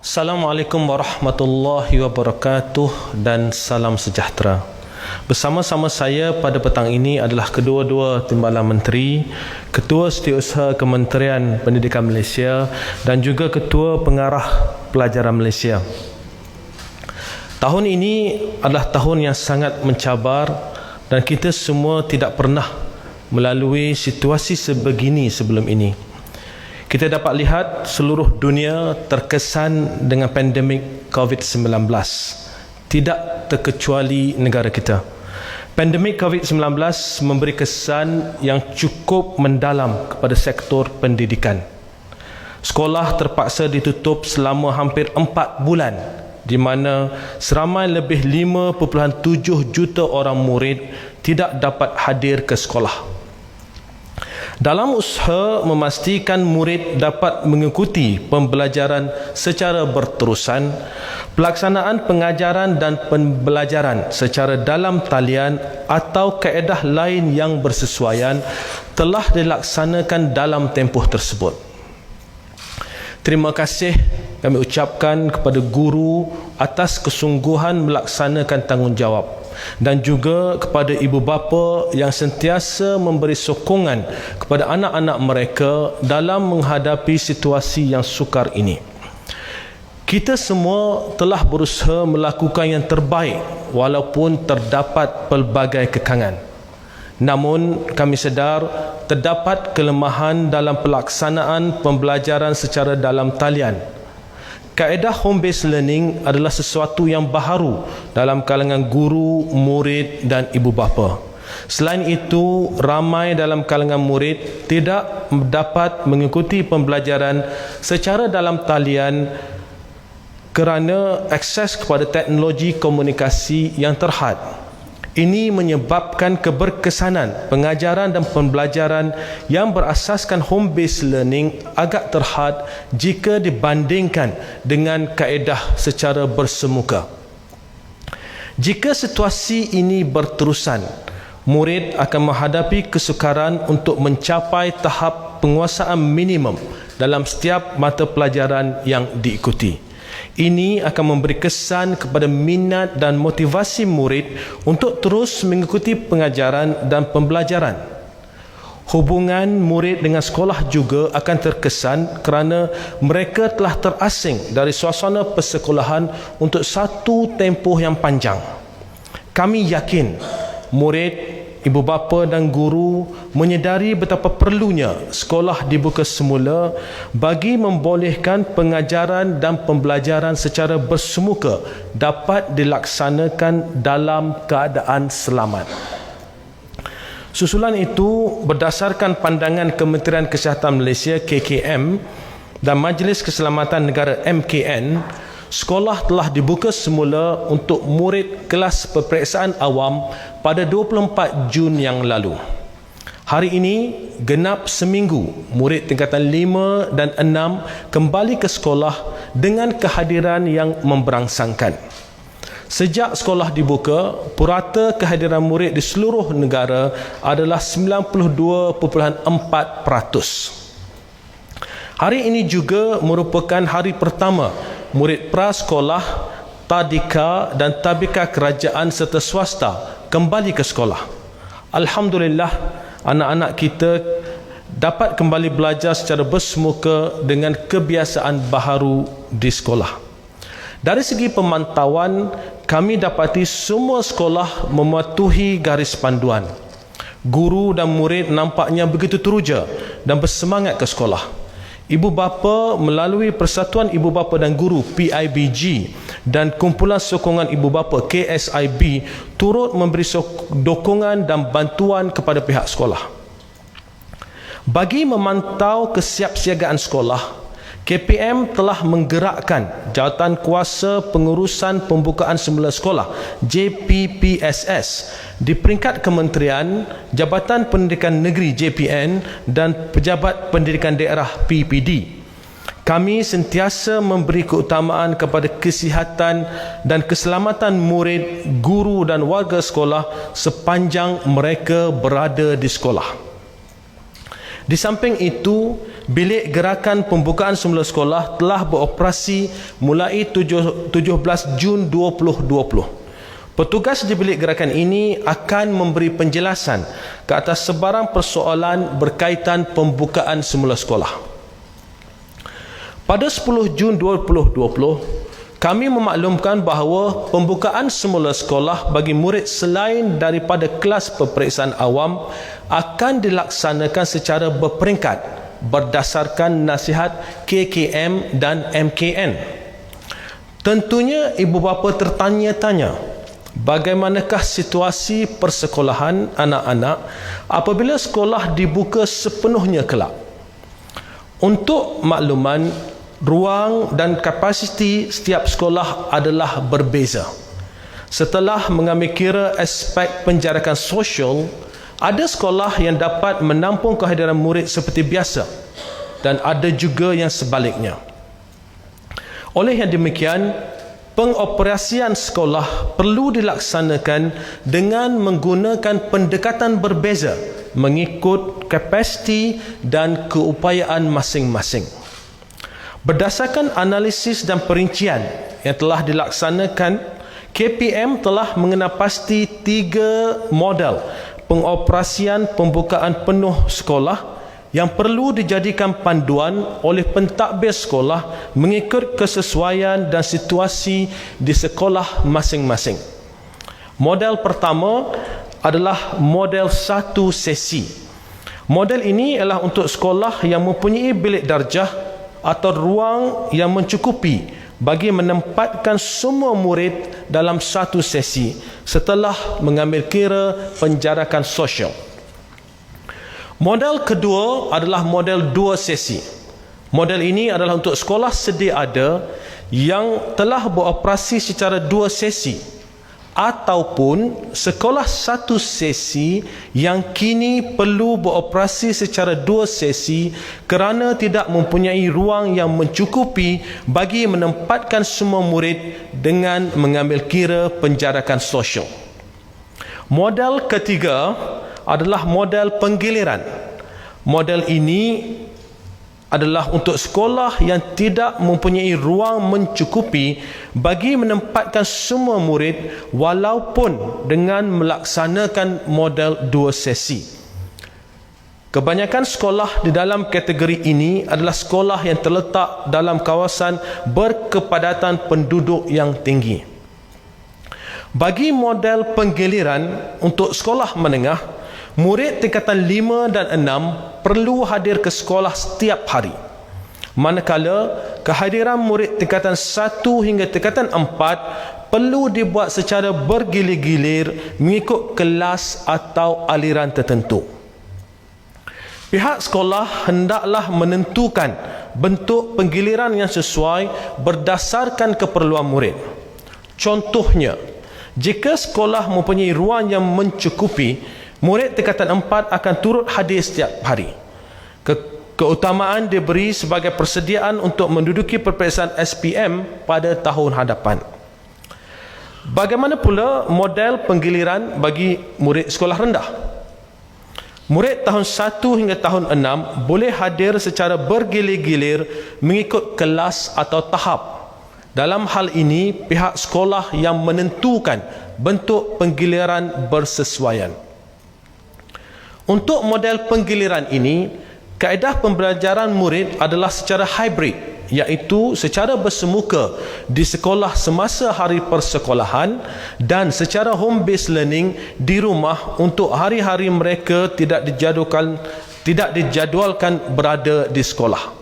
Assalamualaikum warahmatullahi wabarakatuh dan salam sejahtera. Bersama-sama saya pada petang ini adalah kedua-dua Timbalan Menteri, Ketua Setiausaha Kementerian Pendidikan Malaysia dan juga Ketua Pengarah Pelajaran Malaysia. Tahun ini adalah tahun yang sangat mencabar dan kita semua tidak pernah melalui situasi sebegini sebelum ini. Kita dapat lihat seluruh dunia terkesan dengan pandemik COVID-19. Tidak terkecuali negara kita. Pandemik COVID-19 memberi kesan yang cukup mendalam kepada sektor pendidikan. Sekolah terpaksa ditutup selama hampir 4 bulan, di mana seramai lebih 5.7 juta orang murid tidak dapat hadir ke sekolah. Dalam usaha memastikan murid dapat mengikuti pembelajaran secara berterusan, pelaksanaan pengajaran dan pembelajaran secara dalam talian atau kaedah lain yang bersesuaian telah dilaksanakan dalam tempoh tersebut. Terima kasih kami ucapkan kepada guru atas kesungguhan melaksanakan tanggungjawab dan juga kepada ibu bapa yang sentiasa memberi sokongan kepada anak-anak mereka dalam menghadapi situasi yang sukar ini. Kita semua telah berusaha melakukan yang terbaik walaupun terdapat pelbagai kekangan. Namun kami sedar terdapat kelemahan dalam pelaksanaan pembelajaran secara dalam talian. Kaedah home-based learning adalah sesuatu yang baharu dalam kalangan guru, murid dan ibu bapa. Selain itu, ramai dalam kalangan murid tidak dapat mengikuti pembelajaran secara dalam talian kerana akses kepada teknologi komunikasi yang terhad. Ini menyebabkan keberkesanan pengajaran dan pembelajaran yang berasaskan home-based learning agak terhad jika dibandingkan dengan kaedah secara bersemuka. Jika situasi ini berterusan, murid akan menghadapi kesukaran untuk mencapai tahap penguasaan minimum dalam setiap mata pelajaran yang diikuti. Ini akan memberi kesan kepada minat dan motivasi murid untuk terus mengikuti pengajaran dan pembelajaran. Hubungan murid dengan sekolah juga akan terkesan kerana mereka telah terasing dari suasana persekolahan untuk satu tempoh yang panjang. Kami yakin murid, ibu bapa dan guru menyedari betapa perlunya sekolah dibuka semula bagi membolehkan pengajaran dan pembelajaran secara bersemuka dapat dilaksanakan dalam keadaan selamat. Susulan itu berdasarkan pandangan Kementerian Kesihatan Malaysia KKM dan Majlis Keselamatan Negara MKN, sekolah telah dibuka semula untuk murid kelas peperiksaan awam pada 24 Jun yang lalu. Hari ini, genap seminggu, murid tingkatan 5 dan 6 kembali ke sekolah dengan kehadiran yang memberangsangkan. Sejak sekolah dibuka, purata kehadiran murid di seluruh negara adalah 92.4%. Hari ini juga merupakan hari pertama murid prasekolah, tadika dan tabika kerajaan serta swasta kembali ke sekolah. Alhamdulillah, anak-anak kita dapat kembali belajar secara bersemuka dengan kebiasaan baharu di sekolah. Dari segi pemantauan, kami dapati semua sekolah mematuhi garis panduan. Guru dan murid nampaknya begitu teruja dan bersemangat ke sekolah. Ibu bapa melalui Persatuan Ibu Bapa dan Guru PIBG dan Kumpulan Sokongan Ibu Bapa KSIB turut memberi dokongan dan bantuan kepada pihak sekolah. Bagi memantau kesiapsiagaan sekolah, KPM telah menggerakkan Jawatan Kuasa Pengurusan Pembukaan Semula Sekolah JPPSS di peringkat Kementerian, Jabatan Pendidikan Negeri JPN dan Pejabat Pendidikan Daerah PPD. Kami sentiasa memberi keutamaan kepada kesihatan dan keselamatan murid, guru dan warga sekolah sepanjang mereka berada di sekolah. Di samping itu, bilik gerakan pembukaan semula sekolah telah beroperasi mulai 17 Jun 2020. Petugas di bilik gerakan ini akan memberi penjelasan ke atas sebarang persoalan berkaitan pembukaan semula sekolah. Pada 10 Jun 2020, kami memaklumkan bahawa pembukaan semula sekolah bagi murid selain daripada kelas peperiksaan awam akan dilaksanakan secara berperingkat berdasarkan nasihat KKM dan MKN. Tentunya ibu bapa tertanya-tanya, bagaimanakah situasi persekolahan anak-anak apabila sekolah dibuka sepenuhnya kelak? Untuk makluman, ruang dan kapasiti setiap sekolah adalah berbeza. Setelah mengambil kira aspek penjarakan sosial, ada sekolah yang dapat menampung kehadiran murid seperti biasa dan ada juga yang sebaliknya. Oleh yang demikian, pengoperasian sekolah perlu dilaksanakan dengan menggunakan pendekatan berbeza mengikut kapasiti dan keupayaan masing-masing. Berdasarkan analisis dan perincian yang telah dilaksanakan, KPM telah mengenal pasti 3 model pengoperasian pembukaan penuh sekolah yang perlu dijadikan panduan oleh pentadbir sekolah mengikut kesesuaian dan situasi di sekolah masing-masing. Model pertama adalah model 1 sesi. Model ini ialah untuk sekolah yang mempunyai bilik darjah atau ruang yang mencukupi bagi menempatkan semua murid dalam satu sesi setelah mengambil kira penjarakan sosial. Model kedua adalah model 2 sesi. Model ini adalah untuk sekolah sedia ada yang telah beroperasi secara 2 sesi ataupun sekolah 1 sesi yang kini perlu beroperasi secara 2 sesi kerana tidak mempunyai ruang yang mencukupi bagi menempatkan semua murid dengan mengambil kira penjarakan sosial. Model ketiga adalah model penggiliran. Model ini adalah untuk sekolah yang tidak mempunyai ruang mencukupi bagi menempatkan semua murid walaupun dengan melaksanakan model 2 sesi. Kebanyakan sekolah di dalam kategori ini adalah sekolah yang terletak dalam kawasan berkepadatan penduduk yang tinggi. Bagi model penggiliran untuk sekolah menengah, murid tingkatan 5 dan 6 perlu hadir ke sekolah setiap hari. Manakala kehadiran murid tingkatan 1 hingga tingkatan 4 perlu dibuat secara bergilir-gilir mengikut kelas atau aliran tertentu. Pihak sekolah hendaklah menentukan bentuk penggiliran yang sesuai berdasarkan keperluan murid. Contohnya, jika sekolah mempunyai ruang yang mencukupi, murid tingkatan 4 akan turut hadir setiap hari. Keutamaan diberi sebagai persediaan untuk menduduki peperiksaan SPM pada tahun hadapan. Bagaimana pula model penggiliran bagi murid sekolah rendah? Murid tahun 1 hingga tahun 6 boleh hadir secara bergilir-gilir mengikut kelas atau tahap. Dalam hal ini, pihak sekolah yang menentukan bentuk penggiliran bersesuaian. Untuk model penggiliran ini, kaedah pembelajaran murid adalah secara hybrid, iaitu secara bersemuka di sekolah semasa hari persekolahan dan secara home based learning di rumah untuk hari-hari mereka tidak dijadualkan berada di sekolah.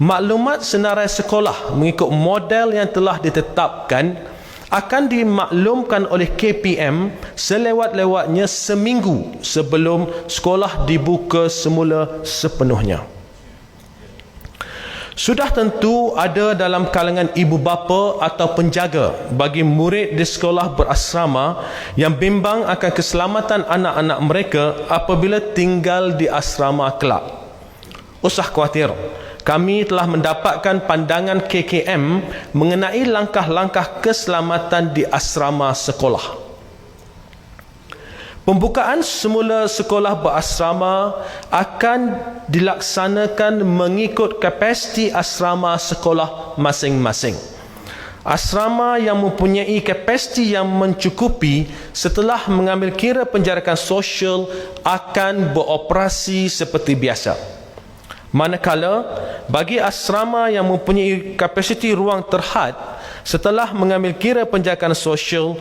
Maklumat senarai sekolah mengikut model yang telah ditetapkan akan dimaklumkan oleh KPM selewat-lewatnya seminggu sebelum sekolah dibuka semula sepenuhnya. Sudah tentu ada dalam kalangan ibu bapa atau penjaga bagi murid di sekolah berasrama yang bimbang akan keselamatan anak-anak mereka apabila tinggal di asrama kelak. Usah khawatir, kami telah mendapatkan pandangan KKM mengenai langkah-langkah keselamatan di asrama sekolah. Pembukaan semula sekolah berasrama akan dilaksanakan mengikut kapasiti asrama sekolah masing-masing. Asrama yang mempunyai kapasiti yang mencukupi setelah mengambil kira penjarakan sosial akan beroperasi seperti biasa. Manakala bagi asrama yang mempunyai kapasiti ruang terhad setelah mengambil kira penjarakan sosial,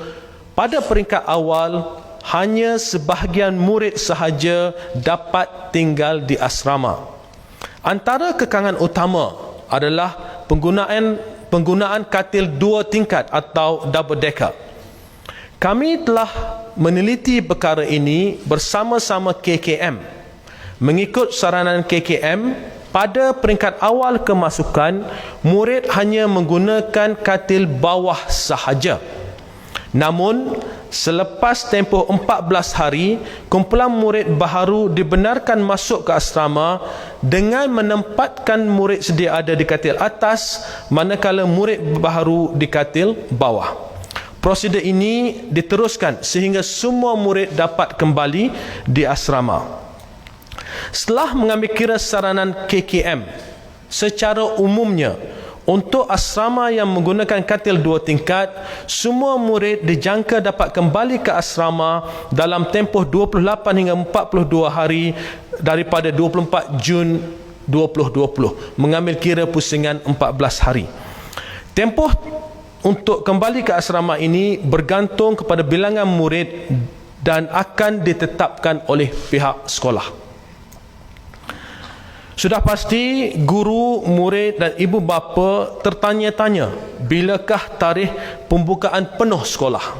pada peringkat awal hanya sebahagian murid sahaja dapat tinggal di asrama. Antara kekangan utama adalah penggunaan katil 2 tingkat atau double decker. Kami telah meneliti perkara ini bersama-sama KKM. Mengikut saranan KKM, pada peringkat awal kemasukan, murid hanya menggunakan katil bawah sahaja. Namun, selepas tempoh 14 hari, kumpulan murid baharu dibenarkan masuk ke asrama dengan menempatkan murid sedia ada di katil atas, manakala murid baharu di katil bawah. Prosedur ini diteruskan sehingga semua murid dapat kembali di asrama. Setelah mengambil kira saranan KKM, secara umumnya, untuk asrama yang menggunakan katil 2 tingkat, semua murid dijangka dapat kembali ke asrama dalam tempoh 28 hingga 42 hari daripada 24 Jun 2020, mengambil kira pusingan 14 hari. Tempoh untuk kembali ke asrama ini bergantung kepada bilangan murid dan akan ditetapkan oleh pihak sekolah. Sudah pasti guru, murid dan ibu bapa tertanya-tanya bilakah tarikh pembukaan penuh sekolah.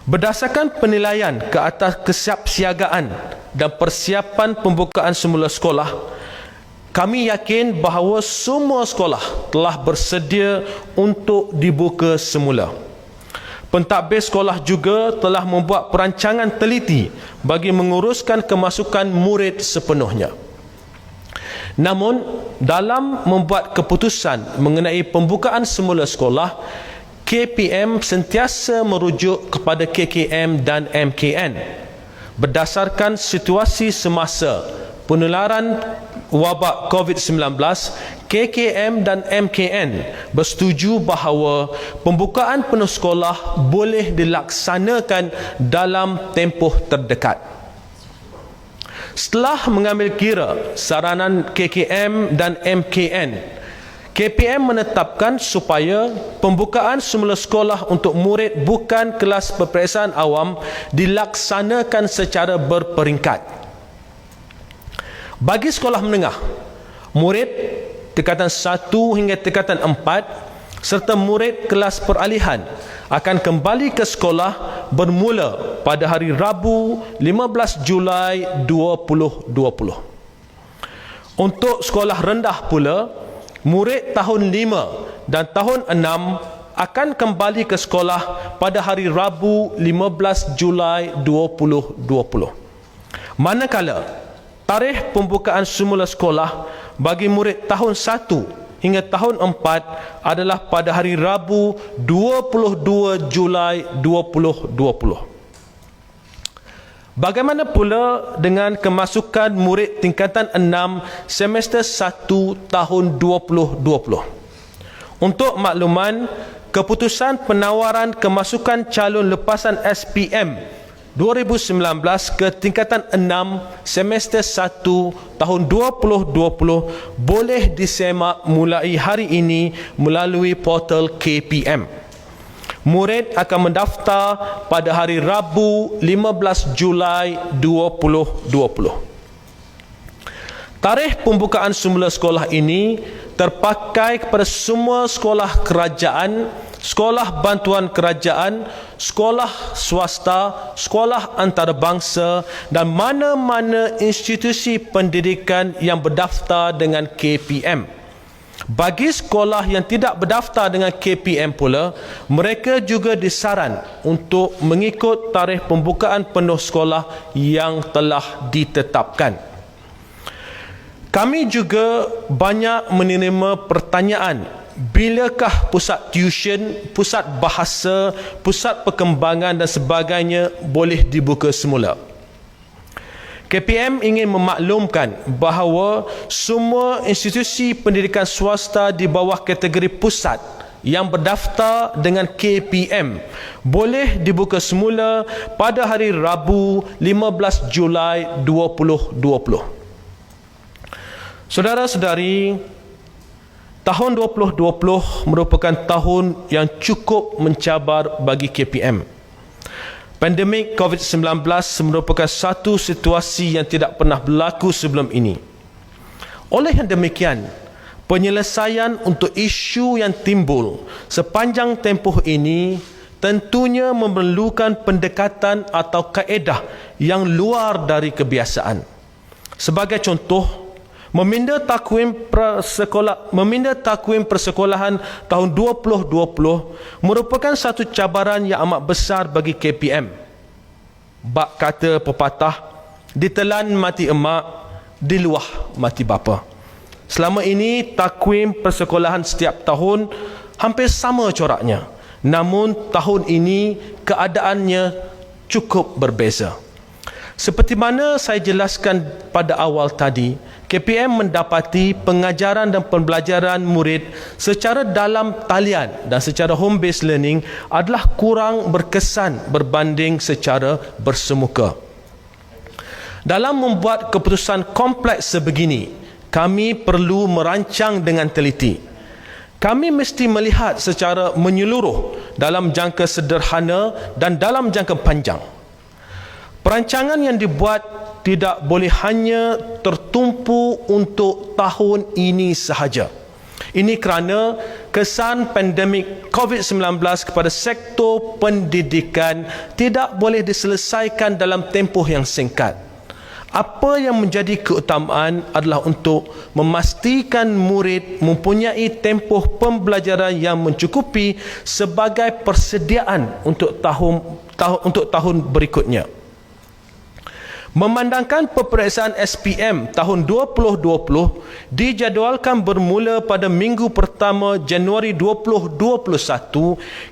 Berdasarkan penilaian ke atas kesiapsiagaan dan persiapan pembukaan semula sekolah, kami yakin bahawa semua sekolah telah bersedia untuk dibuka semula. Pentadbir sekolah juga telah membuat perancangan teliti bagi menguruskan kemasukan murid sepenuhnya. Namun, dalam membuat keputusan mengenai pembukaan semula sekolah, KPM sentiasa merujuk kepada KKM dan MKN. Berdasarkan situasi semasa penularan wabak COVID-19, KKM dan MKN bersetuju bahawa pembukaan penuh sekolah boleh dilaksanakan dalam tempoh terdekat. Setelah mengambil kira saranan KKM dan MKN, KPM menetapkan supaya pembukaan semula sekolah untuk murid bukan kelas peperiksaan awam dilaksanakan secara berperingkat. Bagi sekolah menengah, murid tingkatan 1 hingga tingkatan 4 serta murid kelas peralihan akan kembali ke sekolah bermula pada hari Rabu 15 Julai 2020. Untuk sekolah rendah pula, murid tahun 5 dan tahun 6 akan kembali ke sekolah pada hari Rabu 15 Julai 2020. Manakala tarikh pembukaan semula sekolah bagi murid tahun 1 hingga tahun 4 adalah pada hari Rabu 22 Julai 2020. Bagaimana pula dengan kemasukan murid tingkatan 6 semester 1 tahun 2020? Untuk makluman, keputusan penawaran kemasukan calon lepasan SPM 2019 ke tingkatan 6 semester 1 tahun 2020 boleh disemak mulai hari ini melalui portal KPM. Murid akan mendaftar pada hari Rabu 15 Julai 2020. Tarikh pembukaan semula sekolah ini terpakai kepada semua sekolah kerajaan, sekolah bantuan kerajaan, sekolah swasta, sekolah antarabangsa dan mana-mana institusi pendidikan yang berdaftar dengan KPM. Bagi sekolah yang tidak berdaftar dengan KPM pula, mereka juga disaran untuk mengikut tarikh pembukaan penuh sekolah yang telah ditetapkan. Kami juga banyak menerima pertanyaan bilakah pusat tuition, pusat bahasa, pusat perkembangan dan sebagainya boleh dibuka semula? KPM ingin memaklumkan bahawa semua institusi pendidikan swasta di bawah kategori pusat yang berdaftar dengan KPM boleh dibuka semula pada hari Rabu 15 Julai 2020. Saudara-saudari, tahun 2020 merupakan tahun yang cukup mencabar bagi KPM. Pandemik COVID-19 merupakan satu situasi yang tidak pernah berlaku sebelum ini. Oleh yang demikian, penyelesaian untuk isu yang timbul sepanjang tempoh ini tentunya memerlukan pendekatan atau kaedah yang luar dari kebiasaan. Sebagai contoh, meminda takwim persekolahan tahun 2020 merupakan satu cabaran yang amat besar bagi KPM. Bak kata pepatah, ditelan mati emak, diluah mati bapa. Selama ini takwim persekolahan setiap tahun hampir sama coraknya. Namun tahun ini keadaannya cukup berbeza. Seperti mana saya jelaskan pada awal tadi, KPM mendapati pengajaran dan pembelajaran murid secara dalam talian dan secara home based learning adalah kurang berkesan berbanding secara bersemuka. Dalam membuat keputusan kompleks sebegini, kami perlu merancang dengan teliti. Kami mesti melihat secara menyeluruh dalam jangka sederhana dan dalam jangka panjang. Perancangan yang dibuat tidak boleh hanya tertumpu untuk tahun ini sahaja. Ini kerana kesan pandemik COVID-19 kepada sektor pendidikan tidak boleh diselesaikan dalam tempoh yang singkat. Apa yang menjadi keutamaan adalah untuk memastikan murid mempunyai tempoh pembelajaran yang mencukupi sebagai persediaan untuk tahun berikutnya. Memandangkan peperiksaan SPM tahun 2020 dijadualkan bermula pada minggu pertama Januari 2021,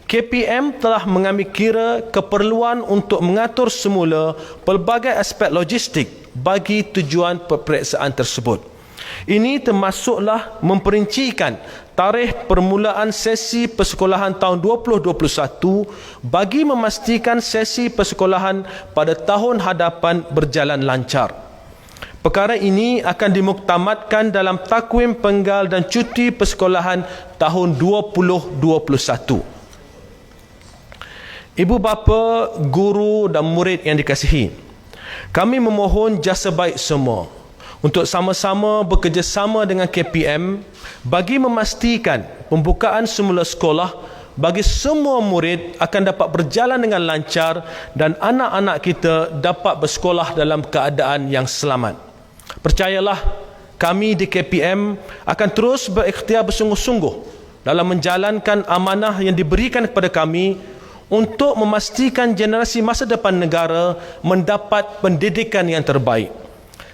KPM telah mengambil kira keperluan untuk mengatur semula pelbagai aspek logistik bagi tujuan peperiksaan tersebut. Ini termasuklah memperincikan tarikh permulaan sesi persekolahan tahun 2021 bagi memastikan sesi persekolahan pada tahun hadapan berjalan lancar. Perkara ini akan dimuktamadkan dalam takwim penggal dan cuti persekolahan tahun 2021. Ibu bapa, guru dan murid yang dikasihi, kami memohon jasa baik semua untuk sama-sama bekerjasama dengan KPM bagi memastikan pembukaan semula sekolah bagi semua murid akan dapat berjalan dengan lancar dan anak-anak kita dapat bersekolah dalam keadaan yang selamat. Percayalah, kami di KPM akan terus berikhtiar bersungguh-sungguh dalam menjalankan amanah yang diberikan kepada kami untuk memastikan generasi masa depan negara mendapat pendidikan yang terbaik.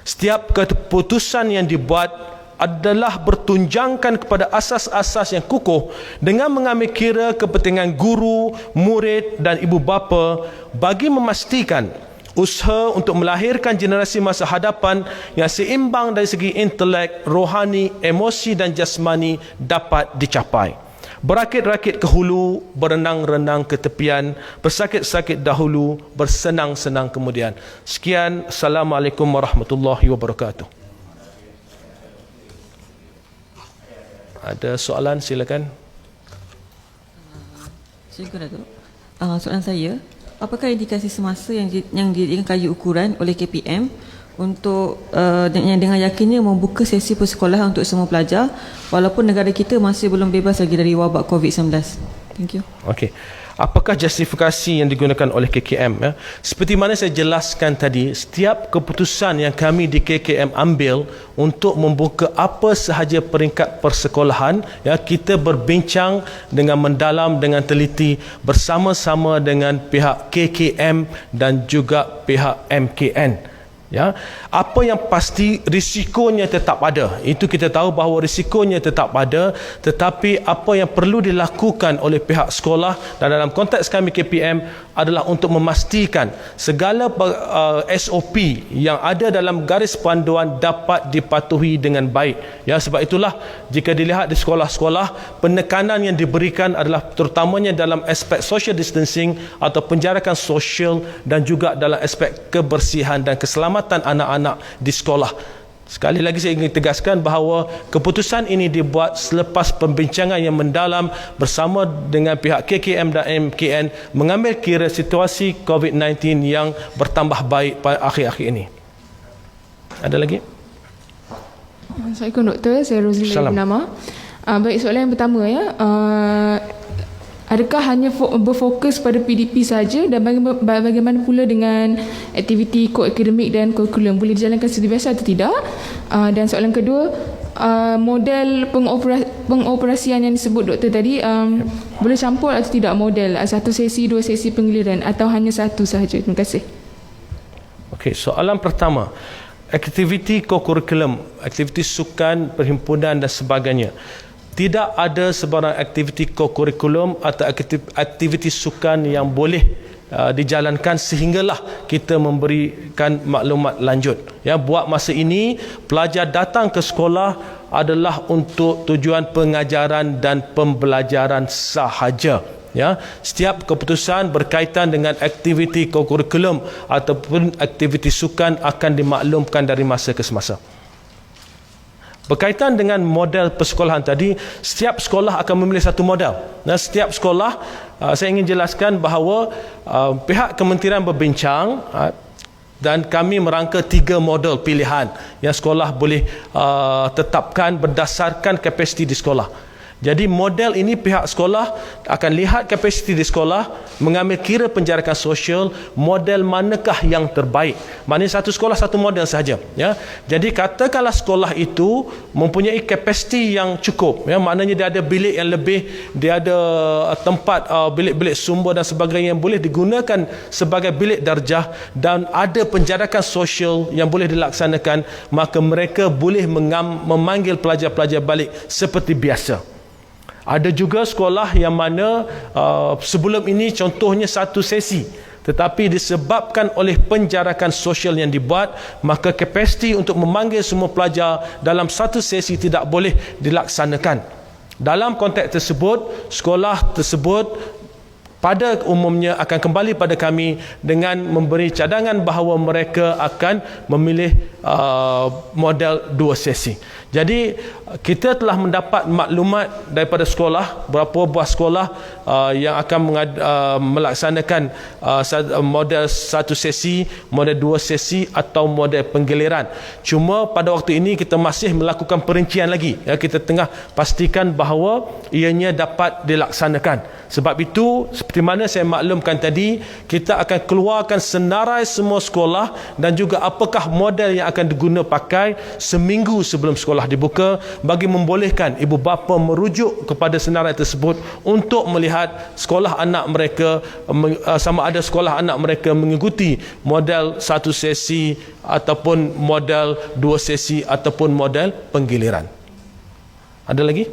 Setiap keputusan yang dibuat adalah bertunjangkan kepada asas-asas yang kukuh dengan mengambil kira kepentingan guru, murid dan ibu bapa bagi memastikan usaha untuk melahirkan generasi masa hadapan yang seimbang dari segi intelek, rohani, emosi dan jasmani dapat dicapai. Berakit-rakit ke hulu, berenang-renang ke tepian, bersakit-sakit dahulu, bersenang-senang kemudian. Sekian, Assalamualaikum warahmatullahi wabarakatuh. Ada soalan, silakan. Syukur Datuk. Soalan saya, apakah indikasi semasa yang dijadikan kayu ukuran oleh KPM untuk yang dengan yakinnya membuka sesi persekolahan untuk semua pelajar walaupun negara kita masih belum bebas lagi dari wabak COVID-19? Thank you. Okey. Apakah justifikasi yang digunakan oleh KKM? Ya? Seperti mana saya jelaskan tadi, setiap keputusan yang kami di KKM ambil untuk membuka apa sahaja peringkat persekolahan, ya, kita berbincang dengan mendalam, dengan teliti bersama-sama dengan pihak KKM dan juga pihak MKN. Ya, apa yang pasti risikonya tetap ada. Itu kita tahu bahawa risikonya tetap ada, tetapi apa yang perlu dilakukan oleh pihak sekolah dan dalam konteks kami KPM adalah untuk memastikan segala SOP yang ada dalam garis panduan dapat dipatuhi dengan baik. Ya, sebab itulah jika dilihat di sekolah-sekolah, penekanan yang diberikan adalah terutamanya dalam aspek social distancing atau penjarakan sosial dan juga dalam aspek kebersihan dan keselamatan anak-anak di sekolah. Sekali lagi saya ingin tegaskan bahawa keputusan ini dibuat selepas pembincangan yang mendalam bersama dengan pihak KKM dan MKN mengambil kira situasi COVID-19 yang bertambah baik pada akhir-akhir ini. Ada lagi? Assalamualaikum Doktor, saya Rozli Nama. Baik, soalan yang pertama ya. Adakah hanya berfokus pada PDP saja dan bagaimana pula dengan aktiviti ko-akademik dan kurikulum? Boleh dijalankan seperti biasa atau tidak? Dan soalan kedua, model pengoperasian yang disebut doktor tadi, boleh campur atau tidak model? Satu sesi, dua sesi penggiliran atau hanya satu sahaja? Terima kasih. Okey, soalan pertama. Aktiviti ko-kurikulum, aktiviti sukan, perhimpunan dan sebagainya. Tidak ada sebarang aktiviti ko-kurikulum atau aktiviti sukan yang boleh dijalankan sehinggalah kita memberikan maklumat lanjut. Ya, buat masa ini pelajar datang ke sekolah adalah untuk tujuan pengajaran dan pembelajaran sahaja. Ya, setiap keputusan berkaitan dengan aktiviti ko-kurikulum ataupun aktiviti sukan akan dimaklumkan dari masa ke semasa. Berkaitan dengan model persekolahan tadi, setiap sekolah akan memilih satu model. Dan setiap sekolah, saya ingin jelaskan bahawa pihak kementerian berbincang dan kami merangka 3 model pilihan yang sekolah boleh tetapkan berdasarkan kapasiti di sekolah. Jadi model ini pihak sekolah akan lihat kapasiti di sekolah, mengambil kira penjarakan sosial, model manakah yang terbaik. Maknanya satu sekolah satu model sahaja. Ya. Jadi katakanlah sekolah itu mempunyai kapasiti yang cukup. Ya. Maknanya dia ada bilik yang lebih, dia ada tempat bilik-bilik sumber dan sebagainya yang boleh digunakan sebagai bilik darjah dan ada penjarakan sosial yang boleh dilaksanakan, maka mereka boleh memanggil pelajar-pelajar balik seperti biasa. Ada juga sekolah yang mana sebelum ini contohnya satu sesi, tetapi disebabkan oleh penjarakan sosial yang dibuat, maka kapasiti untuk memanggil semua pelajar dalam satu sesi tidak boleh dilaksanakan. Dalam konteks tersebut, sekolah tersebut pada umumnya akan kembali pada kami dengan memberi cadangan bahawa mereka akan memilih model 2 sesi. Jadi kita telah mendapat maklumat daripada sekolah, berapa buah sekolah yang akan melaksanakan model 1 sesi, model 2 sesi atau model penggiliran. Cuma pada waktu ini kita masih melakukan perincian lagi. Ya, kita tengah pastikan bahawa ianya dapat dilaksanakan. Sebab itu, seperti mana saya maklumkan tadi, kita akan keluarkan senarai semua sekolah dan juga apakah model yang akan diguna pakai seminggu sebelum sekolah dibuka bagi membolehkan ibu bapa merujuk kepada senarai tersebut untuk melihat sekolah anak mereka, sama ada sekolah anak mereka mengikuti model 1 sesi ataupun model 2 sesi ataupun model penggiliran. Ada lagi?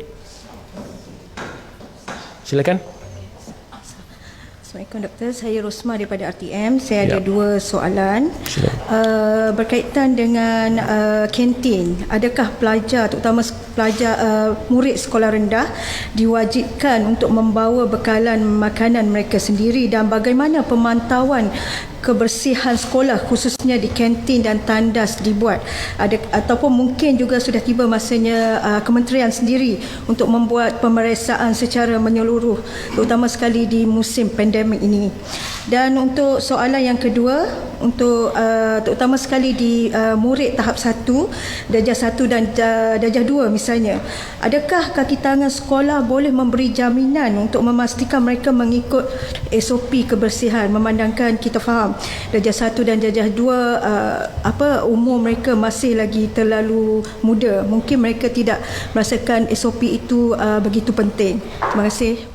Silakan. Assalamualaikum Doktor, saya Rosma daripada RTM. Saya ada 2 soalan berkaitan dengan kantin. Adakah pelajar, terutama pelajar murid sekolah rendah, diwajibkan untuk membawa bekalan makanan mereka sendiri dan bagaimana pemantauan kebersihan sekolah khususnya di kantin dan tandas dibuat? Ataupun mungkin juga sudah tiba masanya kementerian sendiri untuk membuat pemeriksaan secara menyeluruh, terutama sekali di musim pandemik ini. Dan untuk soalan yang kedua, untuk terutama sekali di murid tahap 1, darjah 1 dan darjah 2 misalnya, adakah kaki tangan sekolah boleh memberi jaminan untuk memastikan mereka mengikut SOP kebersihan, memandangkan kita faham darjah 1 dan darjah 2 umur mereka masih lagi terlalu muda, mungkin mereka tidak merasakan SOP itu begitu penting. Terima kasih.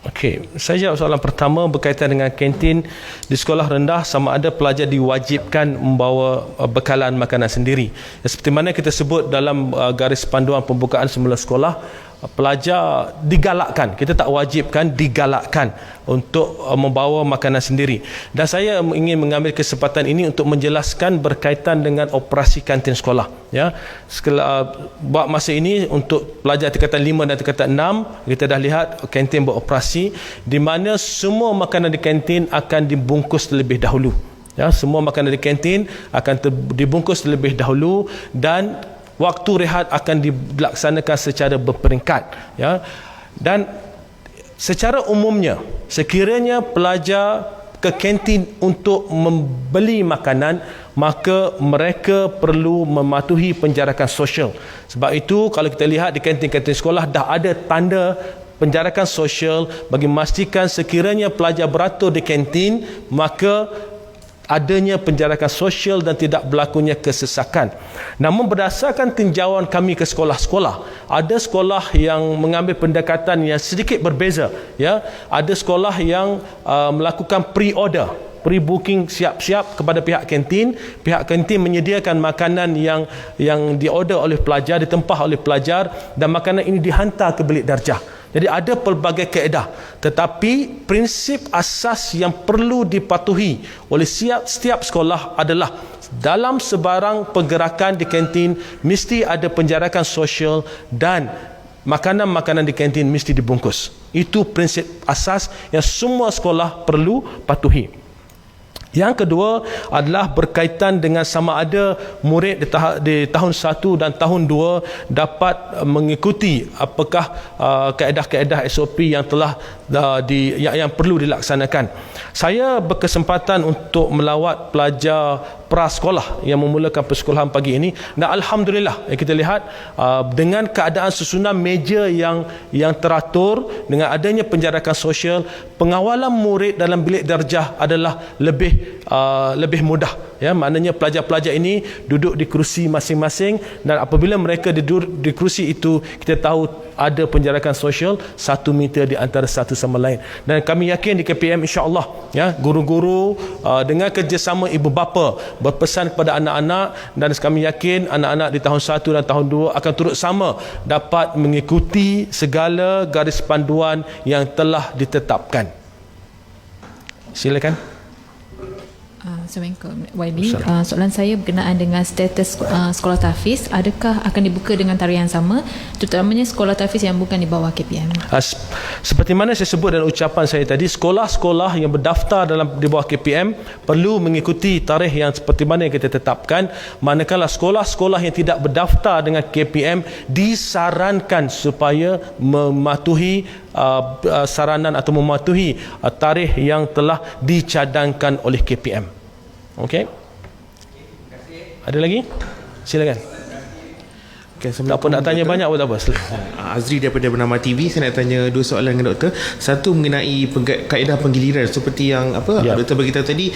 Okey, saya jawab soalan pertama berkaitan dengan kantin di sekolah rendah, sama ada pelajar diwajibkan membawa bekalan makanan sendiri. Seperti mana kita sebut dalam garis panduan pembukaan semula sekolah, pelajar digalakkan, kita tak wajibkan, digalakkan untuk membawa makanan sendiri. Dan saya ingin mengambil kesempatan ini untuk menjelaskan berkaitan dengan operasi kantin sekolah, ya. Buat masa ini untuk pelajar tingkatan 5 dan tingkatan 6, kita dah lihat kantin beroperasi, di mana semua makanan di kantin akan dibungkus terlebih dahulu, ya. Semua makanan di kantin akan dibungkus terlebih dahulu, dan waktu rehat akan dilaksanakan secara berperingkat, ya. Dan secara umumnya, sekiranya pelajar ke kantin untuk membeli makanan, maka mereka perlu mematuhi penjarakan sosial. Sebab itu kalau kita lihat di kantin-kantin sekolah dah ada tanda penjarakan sosial bagi memastikan sekiranya pelajar beratur di kantin, maka adanya penjarakan sosial dan tidak berlakunya kesesakan. Namun berdasarkan tinjauan kami ke sekolah-sekolah, ada sekolah yang mengambil pendekatan yang sedikit berbeza, ya. Ada sekolah yang melakukan pre-order, pre-booking, siap-siap kepada pihak kantin. Pihak kantin menyediakan makanan yang diorder oleh pelajar, ditempah oleh pelajar, dan makanan ini dihantar ke bilik darjah. Jadi ada pelbagai kaedah, tetapi prinsip asas yang perlu dipatuhi oleh setiap sekolah adalah dalam sebarang pergerakan di kantin mesti ada penjarakan sosial dan makanan-makanan di kantin mesti dibungkus. Itu prinsip asas yang semua sekolah perlu patuhi. Yang kedua adalah berkaitan dengan sama ada murid di tahun 1 dan tahun 2 dapat mengikuti apakah kaedah-kaedah SOP yang telah yang perlu dilaksanakan. Saya berkesempatan untuk melawat pelajar prasekolah yang memulakan persekolahan pagi ini, dan alhamdulillah kita lihat dengan keadaan susunan meja yang teratur, dengan adanya penjarakan sosial, pengawalan murid dalam bilik darjah adalah lebih mudah, ya. Maknanya pelajar-pelajar ini duduk di kerusi masing-masing, dan apabila mereka duduk di kerusi itu, kita tahu ada penjarakan sosial 1 meter di antara satu sama lain. Dan kami yakin di KPM insya-Allah, ya, guru-guru dengan kerjasama ibu bapa berpesan kepada anak-anak, dan kami yakin anak-anak di tahun 1 dan tahun 2 akan turut sama dapat mengikuti segala garis panduan yang telah ditetapkan. Silakan. Assalamualaikum YB. Soalan saya berkenaan dengan status sekolah tahfiz. Adakah akan dibuka dengan tarikh yang sama, terutamanya sekolah tahfiz yang bukan di bawah KPM? Seperti mana saya sebut dalam ucapan saya tadi, sekolah-sekolah yang berdaftar di bawah KPM perlu mengikuti tarikh yang seperti mana yang kita tetapkan. Manakala sekolah-sekolah yang tidak berdaftar dengan KPM disarankan supaya mematuhi saranan atau mematuhi tarikh yang telah dicadangkan oleh KPM. Okey. Ada lagi? Silakan. Okay, tak apa nak tanya banyak pun tak apa. Azri daripada Bernama TV. Saya nak tanya 2 soalan dengan doktor. Satu mengenai kaedah penggiliran, seperti yang doktor beritahu tadi,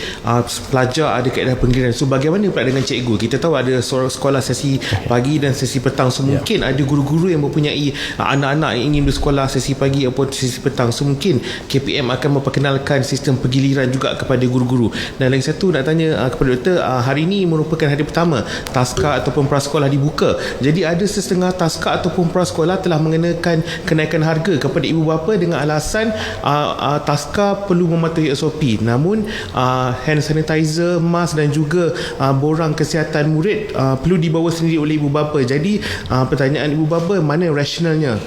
pelajar ada kaedah penggiliran. So bagaimana pula dengan cikgu? Kita tahu ada sekolah sesi pagi dan sesi petang. So mungkin ada guru-guru yang mempunyai anak-anak yang ingin bersekolah sesi pagi ataupun sesi petang. So mungkin KPM akan memperkenalkan sistem penggiliran juga kepada guru-guru. Dan lagi satu nak tanya kepada doktor, hari ini merupakan hari pertama taska ataupun prasekolah dibuka. Jadi ada setengah taska ataupun prasekolah telah mengenakan kenaikan harga kepada ibu bapa dengan alasan taska perlu mematuhi SOP. Namun hand sanitizer, mask dan juga borang kesihatan murid perlu dibawa sendiri oleh ibu bapa. Jadi pertanyaan ibu bapa, mana rasionalnya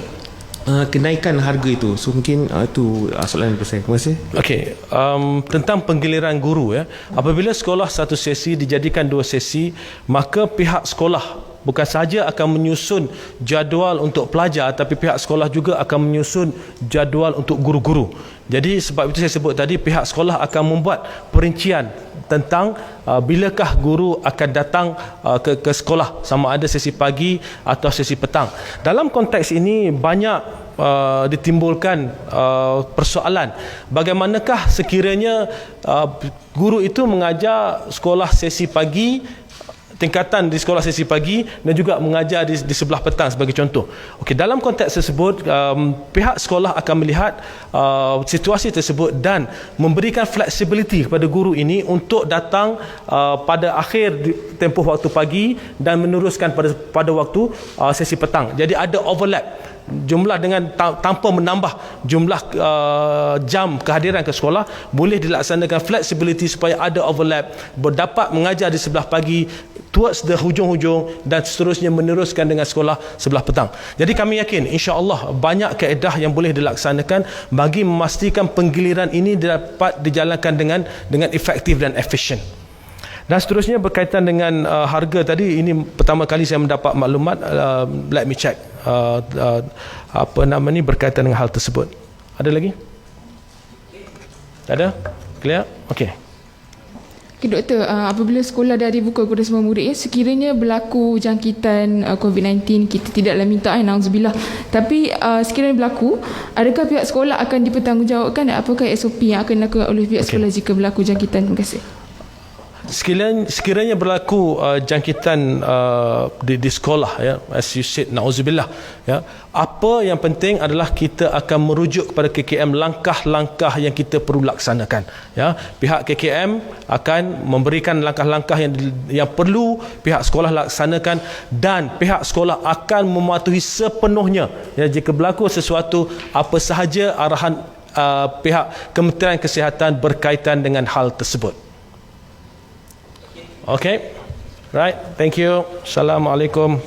kenaikan harga itu? So mungkin itu soalan daripada saya. Terima kasih. Okey, tentang penggiliran guru, ya. Apabila sekolah satu sesi dijadikan 2 sesi, maka pihak sekolah bukan sahaja akan menyusun jadual untuk pelajar, tapi pihak sekolah juga akan menyusun jadual untuk guru-guru. Jadi sebab itu saya sebut tadi, pihak sekolah akan membuat perincian tentang bilakah guru akan datang ke sekolah, sama ada sesi pagi atau sesi petang. Dalam konteks ini banyak ditimbulkan persoalan, bagaimanakah sekiranya guru itu mengajar sekolah sesi pagi tingkatan di sekolah sesi pagi dan juga mengajar di sebelah petang sebagai contoh. Okey, dalam konteks tersebut pihak sekolah akan melihat situasi tersebut dan memberikan flexibility kepada guru ini untuk datang pada akhir tempoh waktu pagi dan meneruskan pada waktu sesi petang. Jadi ada overlap jumlah dengan tanpa menambah jumlah jam kehadiran ke sekolah, boleh dilaksanakan flexibility supaya ada overlap, dapat mengajar di sebelah pagi towards the hujung-hujung dan seterusnya meneruskan dengan sekolah sebelah petang. Jadi kami yakin insya-Allah banyak kaedah yang boleh dilaksanakan bagi memastikan penggiliran ini dapat dijalankan dengan efektif dan efisien. Dan seterusnya berkaitan dengan harga tadi, ini pertama kali saya mendapat maklumat, let me check berkaitan dengan hal tersebut. Ada lagi? Ada? Clear? Okey. Okay, Doktor, apabila sekolah dah dibuka kepada semua murid, sekiranya berlaku jangkitan COVID-19, kita tidaklah minta, na'udzubillah, tapi sekiranya berlaku, adakah pihak sekolah akan dipertanggungjawabkan dan apakah SOP yang akan dilakukan oleh pihak sekolah jika berlaku jangkitan? Terima kasih. Sekiranya berlaku jangkitan di sekolah, ya, as you said, na'udzubillah, ya, apa yang penting adalah kita akan merujuk kepada KKM langkah-langkah yang kita perlu laksanakan, ya. Pihak KKM akan memberikan langkah-langkah yang perlu pihak sekolah laksanakan dan pihak sekolah akan mematuhi sepenuhnya, ya, jika berlaku sesuatu apa sahaja arahan pihak Kementerian Kesihatan berkaitan dengan hal tersebut. Okay, right, thank you. Assalamualaikum.